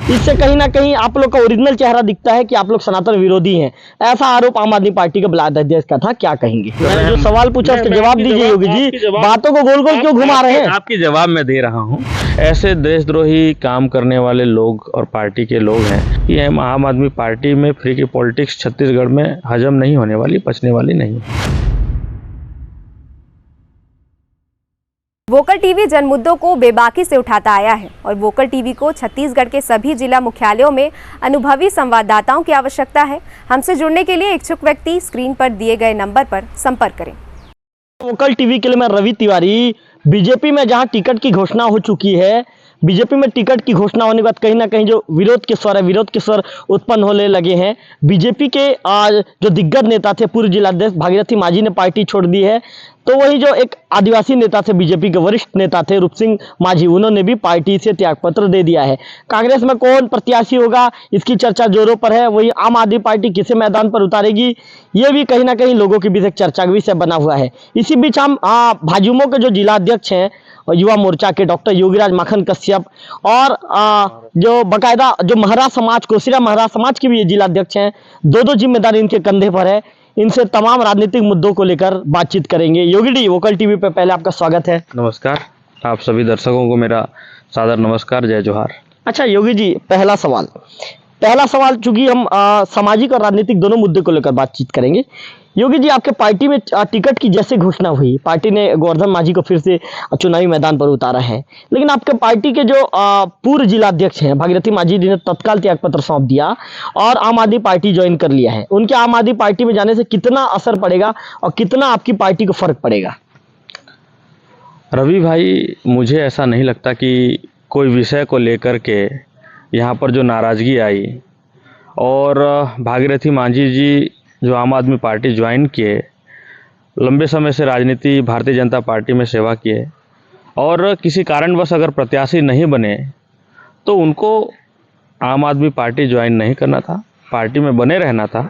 इससे कहीं ना कहीं आप लोग का ओरिजिनल चेहरा दिखता है कि आप लोग सनातन विरोधी हैं। ऐसा आरोप आम आदमी पार्टी के ब्लॉक अध्यक्ष का था, क्या कहेंगे? मैंने जो सवाल पूछा उसका जवाब दीजिए योगी जी, बातों को गोल गोल क्यों घुमा रहे हैं? आपकी जवाब मैं दे रहा हूँ। ऐसे देशद्रोही काम करने वाले लोग और पार्टी के लोग हैं कि आम आदमी पार्टी में फ्री की पॉलिटिक्स छत्तीसगढ़ में हजम नहीं होने वाली, पचने वाली नहीं है। वोकल टीवी जन मुद्दों को बेबाकी से उठाता आया है और वोकल टीवी को छत्तीसगढ़ के सभी जिला मुख्यालयों में अनुभवी संवाददाताओं की आवश्यकता है। हमसे जुड़ने के लिए इच्छुक व्यक्ति स्क्रीन पर दिए गए नंबर पर संपर्क करें। वोकल टीवी के लिए मैं रवि तिवारी। बीजेपी में जहां टिकट की घोषणा हो चुकी है, बीजेपी में टिकट की घोषणा होने के बाद कहीं ना कहीं जो विरोध के स्वर है, विरोध के स्वर उत्पन्न होने लगे हैं। बीजेपी के जो दिग्गज नेता थे, पूर्व जिलाध्यक्ष भागीरथी माझी ने पार्टी छोड़ दी है, तो वही जो एक आदिवासी नेता थे, बीजेपी के वरिष्ठ नेता थे रूप सिंह माझी, उन्होंने भी पार्टी से त्यागपत्र दे दिया है। कांग्रेस में कौन प्रत्याशी होगा, इसकी चर्चा जोरों पर है। वही आम आदमी पार्टी किसे मैदान पर उतारेगी, ये भी कहीं ना कहीं लोगों के बीच एक चर्चा का विषय बना हुआ है। इसी बीच हम भाजयुमो के जो जिलाध्यक्ष हैं युवा मोर्चा के डॉक्टर योगीराज माखन कश्यप और जो बकायदा जो महरा समाज, कोसिरा महरा समाज के भी ये जिलाध्यक्ष हैं, दो जिम्मेदारी इनके कंधे पर है। इनसे तमाम राजनीतिक मुद्दों को लेकर बातचीत करेंगे। योगी जी, वोकल टीवी पे पहले आपका स्वागत है। नमस्कार, आप सभी दर्शकों को मेरा सादर नमस्कार, जय जोहार। अच्छा योगी जी, पहला सवाल चूंकि हम सामाजिक और राजनीतिक दोनों मुद्दे को लेकर बातचीत करेंगे। योगी जी, आपके पार्टी में टिकट की जैसे घोषणा हुई, पार्टी ने गोवर्धन माझी को फिर से चुनावी मैदान पर उतारा है, लेकिन आपके पार्टी के जो पूर्व जिलाध्यक्ष हैं भागीरथी माझी जी ने तत्काल त्यागपत्र सौंप दिया और आम आदमी पार्टी ज्वाइन कर लिया है। उनके आम आदमी पार्टी में जाने से कितना असर पड़ेगा और कितना आपकी पार्टी को फर्क पड़ेगा? रवि भाई, मुझे ऐसा नहीं लगता कि कोई विषय को लेकर के यहाँ पर जो नाराज़गी आई और भागीरथी माझी जी जो आम आदमी पार्टी ज्वाइन किए, लंबे समय से राजनीति भारतीय जनता पार्टी में सेवा किए और किसी कारणवश अगर प्रत्याशी नहीं बने तो उनको आम आदमी पार्टी ज्वाइन नहीं करना था, पार्टी में बने रहना था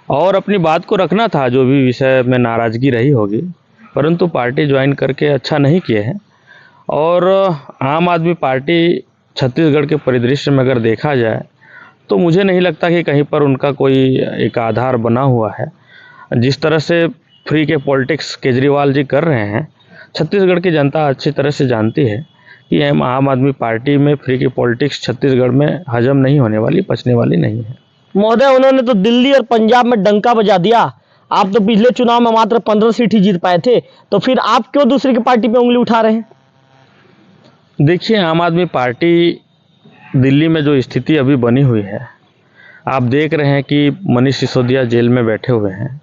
और अपनी बात को रखना था। जो भी विषय में नाराज़गी रही होगी, परंतु पार्टी ज्वाइन करके अच्छा नहीं किए हैं। और आम आदमी पार्टी छत्तीसगढ़ के परिदृश्य में अगर देखा जाए तो मुझे नहीं लगता कि कहीं पर उनका कोई एक आधार बना हुआ है। जिस तरह से फ्री के पॉलिटिक्स केजरीवाल जी कर रहे हैं, छत्तीसगढ़ की जनता अच्छी तरह से जानती है कि आम आदमी पार्टी में फ्री की पॉलिटिक्स छत्तीसगढ़ में हजम नहीं होने वाली, पचने वाली नहीं है। महोदय, उन्होंने तो दिल्ली और पंजाब में डंका बजा दिया। आप तो पिछले चुनाव में मात्र 15 सीट ही जीत पाए थे, तो फिर आप क्यों दूसरे की पार्टी पे उंगली उठा रहे हैं? देखिए, आम आदमी पार्टी दिल्ली में जो स्थिति अभी बनी हुई है, आप देख रहे हैं कि मनीष सिसोदिया जेल में बैठे हुए हैं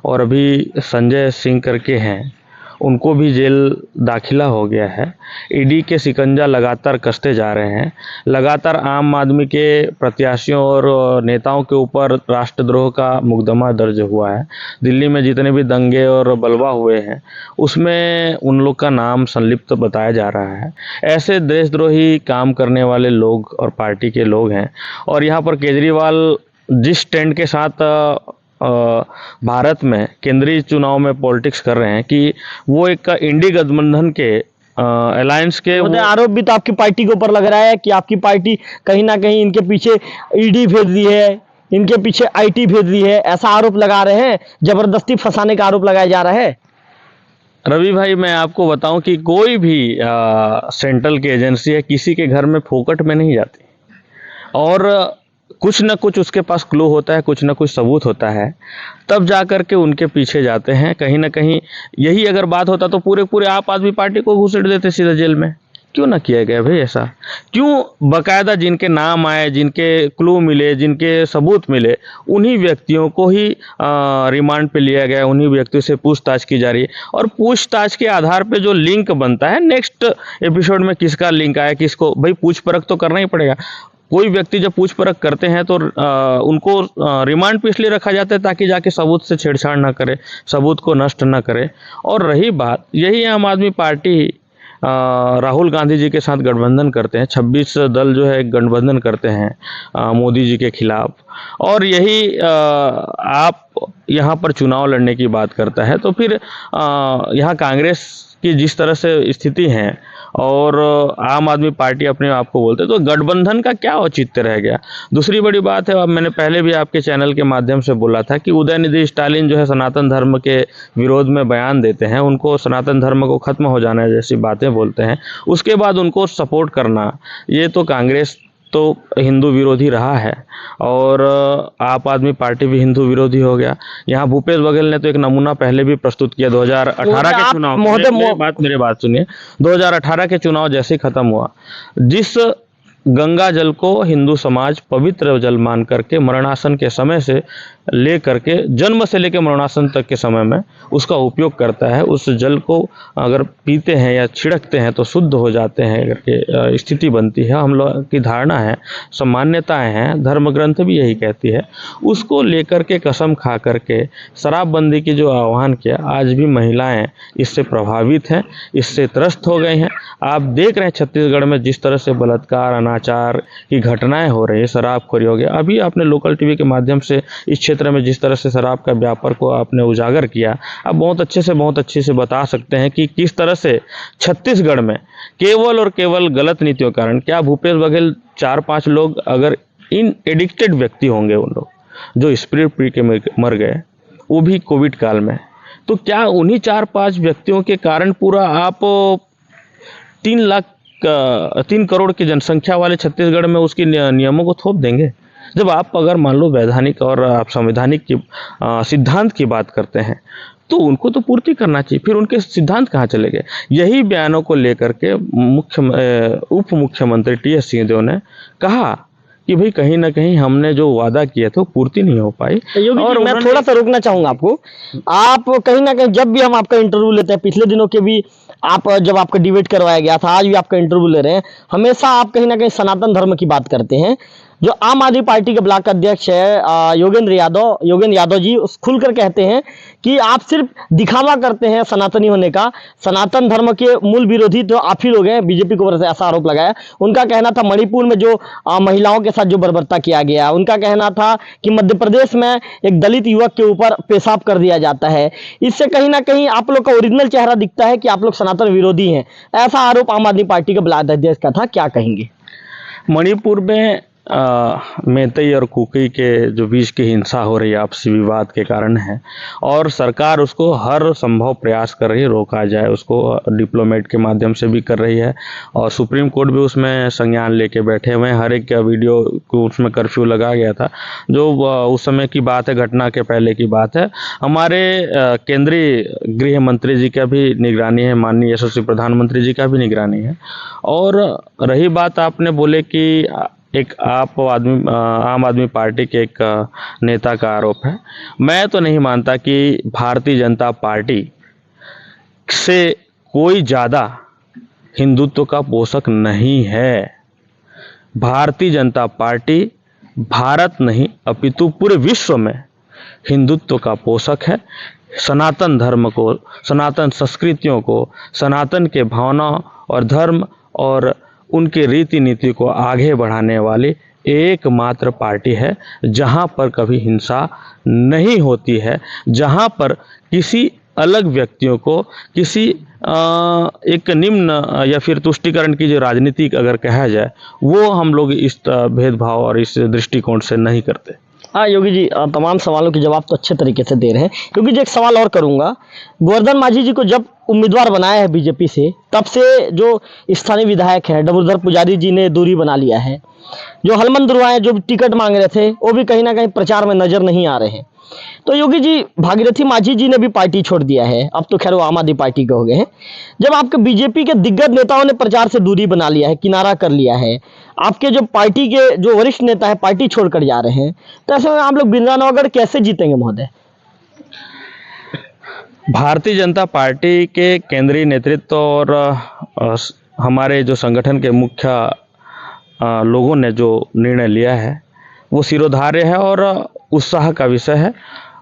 और अभी संजय सिंह करके हैं, उनको भी जेल दाखिला हो गया है। ईडी के शिकंजा लगातार कसते जा रहे हैं। लगातार आम आदमी के प्रत्याशियों और नेताओं के ऊपर राष्ट्रद्रोह का मुकदमा दर्ज हुआ है। दिल्ली में जितने भी दंगे और बलवा हुए हैं, उसमें उन लोग का नाम संलिप्त बताया जा रहा है। ऐसे देशद्रोही काम करने वाले लोग और पार्टी के लोग हैं। और यहाँ पर केजरीवाल जिस स्टैंड के साथ भारत में केंद्रीय चुनाव में पॉलिटिक्स कर रहे हैं कि वो एक इंडी गठबंधन के अलायंस के आरोप भी तो आपकी पार्टी के ऊपर लग रहा है कि आपकी पार्टी कहीं ना कहीं इनके पीछे ईडी भेज दी है, इनके पीछे आईटी भेज दी है, ऐसा आरोप लगा रहे हैं। जबरदस्ती फंसाने का आरोप लगाया जा रहा है। रवि भाई, मैं आपको बताऊं कि कोई भी सेंट्रल की एजेंसी है किसी के घर में फोकट में नहीं जाती और कुछ न कुछ उसके पास क्लू होता है, कुछ न कुछ सबूत होता है, तब जा कर के उनके पीछे जाते हैं। कहीं ना कहीं यही अगर बात होता तो पूरे आप आदमी पार्टी को घुसेड़ देते सीधा जेल में। क्यों ना किया गया भाई ऐसा? क्यों बकायदा जिनके नाम आए, जिनके क्लू मिले, जिनके सबूत मिले, उन्हीं व्यक्तियों को ही रिमांड पे लिया गया, उन्हीं व्यक्तियों से पूछताछ की जा रही है। और पूछताछ के आधार पे जो लिंक बनता है, नेक्स्ट एपिसोड में किसका लिंक आया, किसको, भाई पूछ परख तो करना ही पड़ेगा। कोई व्यक्ति जब पूछ परख करते हैं तो उनको रिमांड पे इसलिए रखा जाता है ताकि जाके सबूत से छेड़छाड़ ना करे, सबूत को नष्ट ना करे। और रही बात, यही आम आदमी पार्टी राहुल गांधी जी के साथ गठबंधन करते हैं। 26 दल जो है गठबंधन करते हैं मोदी जी के खिलाफ। और यही आप यहाँ पर चुनाव लड़ने की बात करता है तो फिर यहाँ कांग्रेस की जिस तरह से स्थिति है और आम आदमी पार्टी अपने आप को बोलते तो गठबंधन का क्या औचित्य रह गया। दूसरी बड़ी बात है, अब मैंने पहले भी आपके चैनल के माध्यम से बोला था कि उदयनिधि स्टालिन जो है सनातन धर्म के विरोध में बयान देते हैं, उनको सनातन धर्म को खत्म हो जाना जैसी बातें बोलते हैं, उसके बाद उनको सपोर्ट करना, ये तो कांग्रेस तो हिंदू विरोधी रहा है और आप आदमी पार्टी भी हिंदू विरोधी हो गया। यहाँ भूपेश बघेल ने तो एक नमूना पहले भी प्रस्तुत किया 2018 के चुनाव। मेरे बात सुनिए, 2018 के चुनाव जैसे ही खत्म हुआ, जिस गंगा जल को हिंदू समाज पवित्र जल मान करके मरणासन के समय से ले करके जन्म से लेकर मरणासन तक के समय में उसका उपयोग करता है, उस जल को अगर पीते हैं या छिड़कते हैं तो शुद्ध हो जाते हैं करके स्थिति बनती है, हम लोग की धारणा है, मान्यताएं हैं, धर्म ग्रंथ भी यही कहती है, उसको लेकर के कसम खा करके शराबबंदी की जो आह्वान किया, आज भी महिलाएं इससे प्रभावित हैं, इससे त्रस्त हो गई हैं। आप देख रहे हैं छत्तीसगढ़ में जिस तरह से बलात्कार अनाचार की घटनाएं हो रही है, शराबखोरी हो गया। अभी आपने लोकल टीवी के माध्यम से इस क्षेत्र में जिस तरह से शराब का व्यापार को आपने उजागर किया, आप बहुत अच्छे से बता सकते हैं कि किस तरह से छत्तीसगढ़ में केवल और केवल गलत नीतियों के कारण, क्या भूपेश बघेल 4-5 लोग अगर इन एडिक्टेड व्यक्ति होंगे, उन लोग जो स्प्रिट पी के मर गए, वो भी कोविड काल में, तो क्या उन्हीं 4-5 व्यक्तियों के कारण पूरा आप 3 करोड़ की जनसंख्या वाले छत्तीसगढ़ में उसकी नियमों को थोप देंगे? जब आप अगर मान लो वैधानिक और आप संवैधानिक की सिद्धांत की बात करते हैं तो उनको तो पूर्ति करना चाहिए, फिर उनके सिद्धांत कहाँ चले गए? यही बयानों को लेकर के उप मुख्यमंत्री टी.एस. सिंहदेव ने कहा कि भाई कहीं ना कहीं हमने जो वादा किया था वो पूर्ति नहीं हो पाई। और मैं थोड़ा सा रोकना चाहूंगा आपको, आप कहीं ना कहीं जब भी हम आपका इंटरव्यू लेते हैं, पिछले दिनों के भी आप जब आपका डिबेट करवाया गया था, आज भी आपका इंटरव्यू ले रहे हैं, हमेशा आप कहीं ना कहीं सनातन धर्म की बात करते हैं। जो आम आदमी पार्टी के ब्लॉक अध्यक्ष है योगेंद्र यादव जी खुलकर कहते हैं कि आप सिर्फ दिखावा करते हैं सनातनी होने का, सनातन धर्म के मूल विरोधी तो आप ही लोग हैं, बीजेपी को ऐसा आरोप लगाया। उनका कहना था मणिपुर में जो महिलाओं के साथ जो बर्बरता किया गया, उनका कहना था कि मध्य प्रदेश में एक दलित युवक के ऊपर पेशाब कर दिया जाता है। इससे कहीं ना कहीं आप लोग का ओरिजिनल चेहरा दिखता है कि आप लोग सनातन विरोधी हैं, ऐसा आरोप आम आदमी पार्टी के ब्लॉक अध्यक्ष का था। क्या कहेंगे? मणिपुर में मेतई और कुकी के जो बीच की हिंसा हो रही है आपसी विवाद के कारण है, और सरकार उसको हर संभव प्रयास कर रही है रोका जाए, उसको डिप्लोमेट के माध्यम से भी कर रही है, और सुप्रीम कोर्ट भी उसमें संज्ञान लेके बैठे हुए हैं। हर एक वीडियो को उसमें कर्फ्यू लगा गया था, जो उस समय की बात है, घटना के पहले की बात है। हमारे केंद्रीय गृह मंत्री जी का भी निगरानी है, माननीय यशस्वी प्रधानमंत्री जी का भी निगरानी है। और रही बात आपने बोले कि एक आम आदमी पार्टी के एक नेता का आरोप है, मैं तो नहीं मानता कि भारतीय जनता पार्टी से कोई ज़्यादा हिंदुत्व का पोषक नहीं है। भारतीय जनता पार्टी भारत नहीं अपितु पूरे विश्व में हिंदुत्व का पोषक है। सनातन धर्म को, सनातन संस्कृतियों को, सनातन के भावना और धर्म और उनके रीति नीति को आगे बढ़ाने वाली एकमात्र पार्टी है, जहां पर कभी हिंसा नहीं होती है, जहां पर किसी अलग व्यक्तियों को किसी एक निम्न या फिर तुष्टिकरण की जो राजनीति अगर कहा जाए, वो हम लोग इस भेदभाव और इस दृष्टिकोण से नहीं करते। हाँ योगी जी, तमाम सवालों के जवाब तो अच्छे तरीके से दे रहे हैं। योगी जी, एक सवाल और करूंगा। गोवर्धन मांझी जी को जब उम्मीदवार बनाया है बीजेपी से, तब से जो स्थानीय विधायक हैं डबूधर पुजारी जी ने दूरी बना लिया है। जो हलमन दुर्वाए जो टिकट मांग रहे थे, वो भी कहीं ना कहीं प्रचार में नजर नहीं आ रहे हैं। तो योगी जी, भागीरथी मांझी जी ने भी पार्टी छोड़ दिया है, अब तो खैर वो आम आदमी पार्टी के हो गए हैं। जब आपके बीजेपी के दिग्गज नेताओं ने प्रचार से दूरी बना लिया है, किनारा कर लिया है, आपके जो पार्टी के जो वरिष्ठ नेता है पार्टी छोड़कर जा रहे हैं, तो ऐसे में आप लोग बिंद्रानगढ़ कैसे जीतेंगे महोदय? भारतीय जनता पार्टी के केंद्रीय नेतृत्व और हमारे जो संगठन के मुख्य लोगों ने जो निर्णय लिया है वो सिरोधार्य है और उत्साह का विषय है।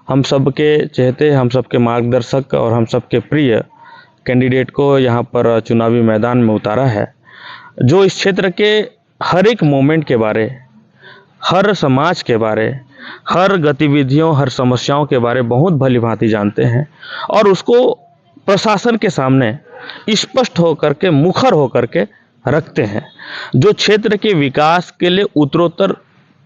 हम सबके चहेते, हम सबके मार्गदर्शक और हम सबके प्रिय कैंडिडेट को यहाँ पर चुनावी मैदान में उतारा है, जो इस क्षेत्र के हर एक मोमेंट के बारे, हर समाज के बारे, हर गतिविधियों, हर समस्याओं के बारे में बहुत भली भांति जानते हैं और उसको प्रशासन के सामने स्पष्ट होकर के, मुखर होकर के रखते हैं। जो क्षेत्र के विकास के लिए उत्तरोत्तर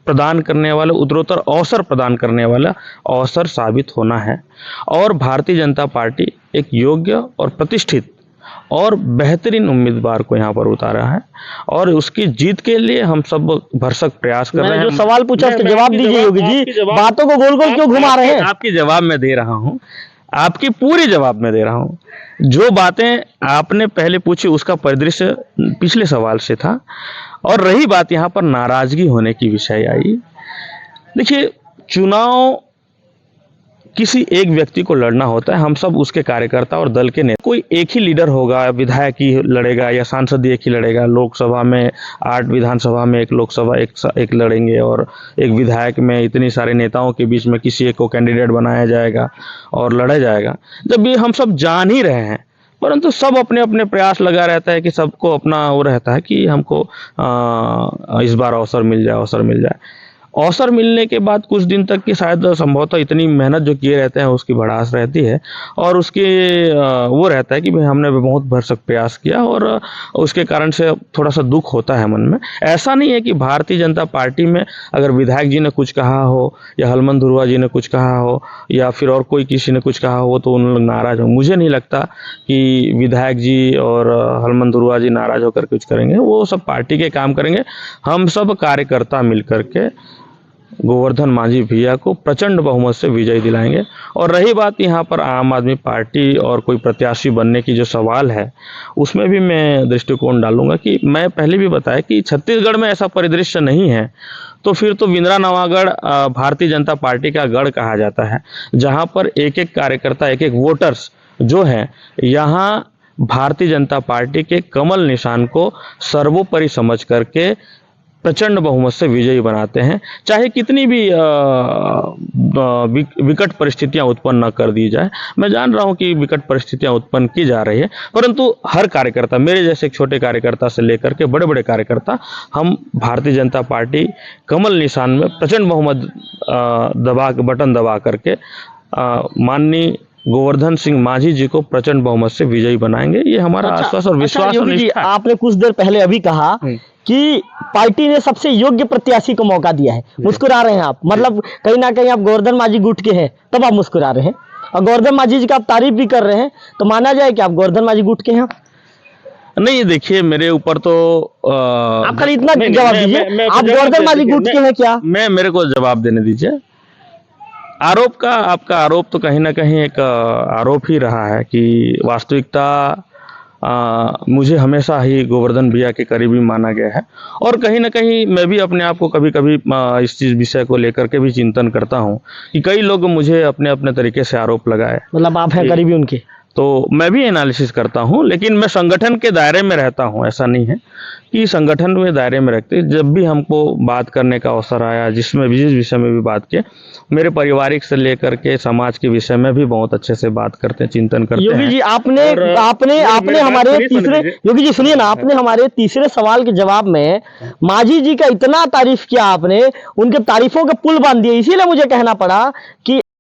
प्रदान करने वाला, उत्तरोत्तर अवसर प्रदान करने वाला अवसर साबित होना है। और भारतीय जनता पार्टी एक योग्य और प्रतिष्ठित और बेहतरीन उम्मीदवार को यहाँ पर उतारा है और उसकी जीत के लिए हम सब भरसक प्रयास कर रहे हैं। जो सवाल पूछा उसका जवाब दीजिए योगी जी, बातों को गोल गोल क्यों घुमा रहे हैं? आपकी जवाब मैं दे रहा हूँ, आपकी पूरी जवाब मैं दे रहा हूँ। जो बातें आपने पहले पूछी उसका परिदृश्य पिछले सवाल से था। और रही बात यहाँ पर नाराजगी होने की विषय आई, देखिए चुनाव किसी एक व्यक्ति को लड़ना होता है, हम सब उसके कार्यकर्ता और दल के नेता। कोई एक ही लीडर होगा, विधायक ही लड़ेगा या सांसद एक ही लड़ेगा। लोकसभा में 8 विधानसभा में एक लोकसभा एक लड़ेंगे और एक विधायक में इतनी सारे नेताओं के बीच में किसी एक को कैंडिडेट बनाया जाएगा और लड़ा जाएगा। जब ये हम सब जान ही रहे हैं, परंतु सब अपने अपने प्रयास लगा रहता है कि सबको अपना वो रहता है कि हमको इस बार अवसर मिल जाए। अवसर मिलने के बाद कुछ दिन तक की शायद संभवतः इतनी मेहनत जो किए रहते हैं उसकी भड़ास रहती है और उसके वो रहता है कि भाई हमने बहुत भरसक प्रयास किया और उसके कारण से थोड़ा सा दुख होता है मन में। ऐसा नहीं है कि भारतीय जनता पार्टी में अगर विधायक जी ने कुछ कहा हो या हलमन धुर्वा जी ने कुछ कहा हो या फिर और कोई किसी ने कुछ कहा हो तो उन लोग नाराज हो। मुझे नहीं लगता कि विधायक जी और हलमन धुर्वा जी नाराज होकर कुछ करेंगे, वो सब पार्टी के काम करेंगे। हम सब कार्यकर्ता मिलकर के गोवर्धन मांझी भैया को प्रचंड बहुमत से विजय दिलाएंगे। और रही बात यहाँ पर आम आदमी पार्टी और कोई प्रत्याशी बनने की जो सवाल है, उसमें भी मैं दृष्टिकोण डालूंगा कि मैं पहले भी बताया कि छत्तीसगढ़ में ऐसा परिदृश्य नहीं है, तो फिर तो बिंद्रा नवागढ़ भारतीय जनता पार्टी का गढ़ कहा जाता है, जहाँ पर एक एक कार्यकर्ता, एक एक वोटर्स जो हैं, यहाँ भारतीय जनता पार्टी के कमल निशान को सर्वोपरि समझ करके प्रचंड बहुमत से विजयी बनाते हैं। चाहे कितनी भी विकट परिस्थितियां उत्पन्न न कर दी जाए। मैं जान रहा हूं कि विकट परिस्थितियां उत्पन्न की जा रही है, परंतु हर कार्यकर्ता, मेरे जैसे एक छोटे कार्यकर्ता से लेकर के बड़े बड़े कार्यकर्ता, हम भारतीय जनता पार्टी कमल निशान में प्रचंड बहुमत बटन दबा करके माननीय गोवर्धन सिंह मांझी जी को प्रचंड बहुमत से विजयी बनाएंगे। ये हमारा आश्वास और विश्वास और निष्ठा है। आपने कुछ देर पहले अभी कहा कि पार्टी ने सबसे योग्य प्रत्याशी को मौका दिया है। मुस्कुरा रहे हैं आप, मतलब कहीं ना कहीं आप गोवर्धन मांझी गुट के हैं तब आप मुस्कुरा रहे हैं, और गोवर्धन मांझी जी का आप तारीफ भी कर रहे हैं, तो माना जाए कि आप गोवर्धन मांझी गुट के हैं? नहीं, देखिए मेरे ऊपर तो आप खाली इतना जवाब दीजिए, आप गोवर्धन मांझी गुट के हैं क्या? मेरे को जवाब देने दीजिए। आपका आरोप तो कहीं ना कहीं एक आरोप ही रहा है कि वास्तविकता मुझे हमेशा ही गोवर्धन भैया के करीबी माना गया है और कहीं ना कहीं मैं भी अपने आप को कभी कभी इस चीज़ विषय को लेकर के भी चिंतन करता हूं कि कई लोग मुझे अपने अपने तरीके से आरोप लगाए। मतलब आप हैं करीबी उनके? तो मैं भी एनालिसिस करता हूं, लेकिन मैं संगठन के दायरे में रहता हूं। ऐसा नहीं है कि संगठन में दायरे में रखते, जब भी हमको बात करने का अवसर आया, जिस विषय में भी बात किए, मेरे पारिवारिक से लेकर के समाज के विषय में भी बहुत अच्छे से बात करते हैं, चिंतन करते हैं। योगी जी आपने हमारे तीसरे, योगी जी सुनिए ना, आपने हमारे तीसरे सवाल के जवाब में मांझी जी का इतना तारीफ किया, आपने उनके तारीफों के पुल बांध दिए, इसीलिए मुझे कहना पड़ा कि